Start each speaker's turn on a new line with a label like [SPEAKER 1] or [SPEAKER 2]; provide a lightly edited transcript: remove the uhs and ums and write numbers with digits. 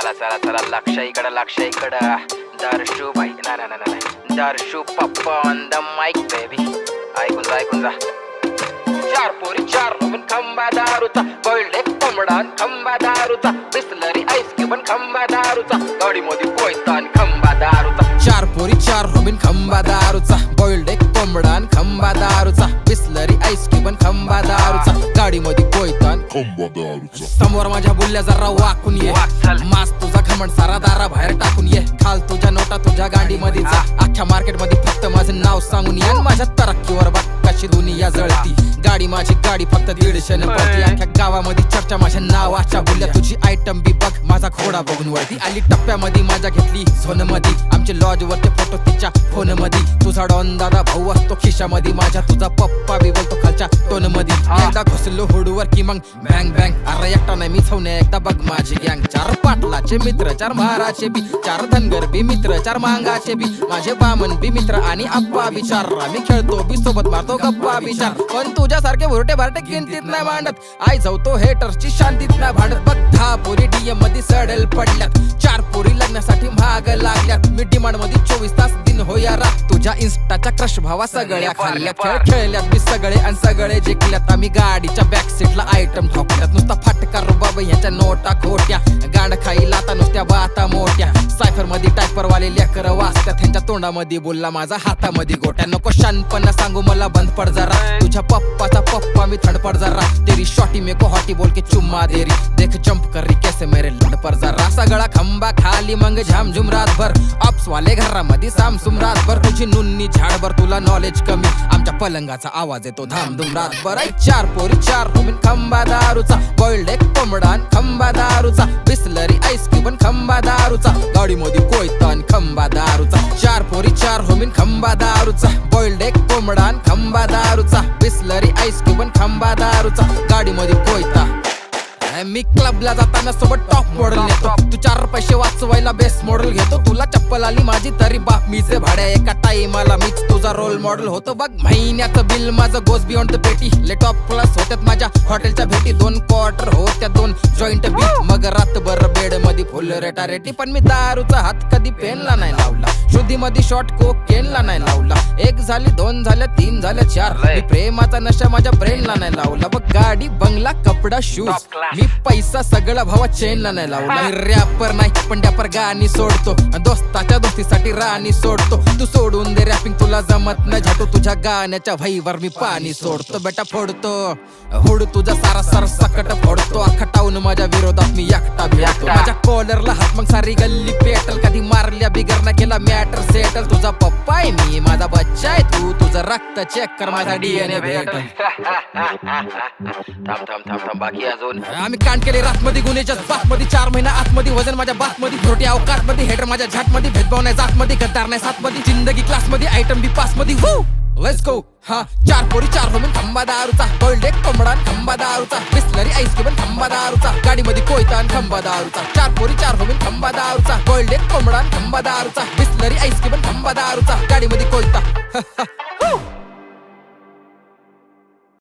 [SPEAKER 1] चला चला चला लक्ष इकडं दर्शू भाई नाही दर्शू पप्पा ऑन द माइक बेबी. ऐकून जा चार पोरी चार रोबन खंबा दारूचा, बॉइल्ड एक कोंबडा खंबा दारूचा, बिस्लरी आईस क्यूब खंबा दारूचा, गाडी मध्ये कोयता खंबा दारूचा. चार पोरी चार रोबन खंबा दारूचा, बॉइल्ड एक कोंबडा खंबा दारूचा, बिस्लरी आईस क्यूब खंबा दारूचा, गाडी मध्ये कोयता खंबा दारूचा. समोर माझ्या बोलल्या जरा वाकून ये, मास तुझा घमंड सारा दारा बाहेर टाकून ये, खाल तुझ्या नोटा तुझ्या गाडी मध्ये जा, अख्ख्या मार्केट मध्ये फक्त माझं नाव सांगून ये. माझ्या तरक्कीवर बघ कशी दुनिया जळती, गाडी माझी गाडी फक्त 150 ने पळती, अख्ख्या गावामध्ये चर्चा माझ्या नावाच्या बोलल्या. तुझी आयटम बी बघ माझा खोडा बघून वळती, आली टप्प्यामध्ये माझ्या घेतली सोनमध्ये, आमचे लॉज वरचे फोटो तिच्या फोन मध्ये, तुझा डॉन दादा भाऊ असतो खिशामध्ये माझ्या, तुझा पप्पा बी बोलतो खालच्या टोन मध्ये. एकदा घुसलो हुडवर की मग बँग बँग, अरे एकटा नाही मी छवण्या एकदा बघ माझी गँग, चार पाटलाचे मित्र चार महाराचे बी, चार धनगर बी मित्र चार मांगाचे बी, माझे बामन बी मित्र आणि आप्पा विचार, आम्ही खेळतो बी सोबत मारतो गप्पा विचार, पण तुझ्यासारखे भुरटे भारटे किंचित नाही मांडत, आई जाऊतो हेटर्सची शांतीत नाही भांडत. बघ 10 पोरी डीएम मध्ये सडेल पडल्यात, 4 पोरी लग्नासाठी महाग लागल्यात, मी डिमांड मध्ये 24 तास दिन होया रात, तुझ्या इन्स्टाच्या क्रश भावा सगळ्या खाल्ल्यात, खेळ खेळल्यात मी सगळे आणि सगळे जिंकल्यात, आम्ही गाडीच्या बॅक सीटला आयटम ठोकल्यात, नुसता फाटका रुबाब ह्याच्या नोटा खोट्या, गांड खाई लाता नुसत्या बाता मोठ्या, सायफर मध्ये टायपर वाले लेकर वाचत्यात, ह्यांच्या तोंडामध्ये बोलला माझा हातामध्ये गोट्या, नको शानपणा सांगू मला बंद पड जरा, तुझ्या पप्पाचा पप्पा मी थंड पड जरा, तेरी शॉटी में को हॉटी बोल के चुम्मा देरी, देख जंप कर रही कैसे मेरे लंड पर जरा, सगळा खंबा खाली मग झामझुम रातभर, ऑप्स वाले घरामध्ये सामसुम रातभर, तुझी नुन्नी झाडभर तुला नॉलेज कमी, आमच्या पलंगाचा आवाज येतो धामधूम रातभर. चार पोरी चार रोमिन खंबा दारूचा, बॉइल्ड एक कोंबडा खंबा दारूचा, बिस्लरी आईस क्यूब खंबा दारूचा, गाडी मध्ये कोयता खंबा दारूचा. चार पोरी चार रोमिन खंबा दारूचा, बॉइल्ड एक कोंबडा खंबा दारूचा, बिस्लरी आईस क्यूब खंबा दारूचा, गाडी मध्ये कोयता. मी क्लबला जाताना सोबत टॉप मॉडेल नेतो, तू 4 पैसे वाचवायला बेस्ट मॉडेल घेतो, तुला चप्पल आली माझी तरी बाप मीचे भाड्या, एका टाइमाला मीच तुझा रोल मॉडेल होतो. बघ महिन्याचं बिल माझं गोज बियॉन्ड द पेटी, लेटॉप प्लस होत्यात माझ्या हॉटेलच्या भेटी, 2 क्वार्टर होत्या 2 जॉईंट बी, मग रातभर बेड मध्ये फुल रेटा रेटी, पण मी दारूचा हात कधी पेनला नाही लावला, शुद्धी मध्ये शॉर्ट कोकेनला नाही लावला, 1 झाली 2 झाल्या 3 झाल्या 4, मी प्रेमाचा नशा माझ्या ब्रेनला नाही लावला. बघ गाडी बंगला कपडा शूज, मी पैसा सगळा भावा चेनला नाही लावला, रॅपर नाही पण डॅपर गाणी सोडतो, दोस्ताच्या दोस्तीसाठी राणी सोडतो, तू सोडून दे रॅपिंग तुला जमत न झाटो, तुझ्या गाण्याच्या भाईवर मी पाणी सोडतो, बेटा फोडतो हुड तुझा सारा सर सकट फोडतो, अख्खा टाऊन माझ्या विरोधात मी एकटा भेटतो, माझ्या कॉलरला हात मग सारी गल्ली पेटल, कधी मारल्या बिगर ना केला मॅटर सेटल, तुझा पप्पा आहे मी माझा बच्चा आहे तू, तुझं रक्त चेक कर माझा डीएनए भेटल. थांब बाकी अजून आम्ही कांड केले रातमध्ये गुन्हेच्या बातमध्ये, 4 महिना आतमध्ये वजन माझ्या बातमध्ये, छोट्या अवकात मध्ये हेटर माझ्या झाटमध्ये, भेदभाव नाही जातमध्ये, गद्दार नाही सातमध्ये, जिंदगी क्लासमध्ये आयटम बी पासमध्ये. Let's go. हा 4 पोरी 4 रोमिन खंबा दारूचा, बॉइल्ड एक कोंबडा खंबा दारूचा, बिस्लरी आईस क्यूब खंबा दारूचा, गाडी मध्ये कोयता खंबा दारूचा. 4 पोरी 4 रोमिन खंबा दारूचा, बॉइल्ड एक कोंबडा खंबा दारूचा, बिस्लरी आईस क्यूब खंबा दारूचा, गाडी मध्ये कोयता.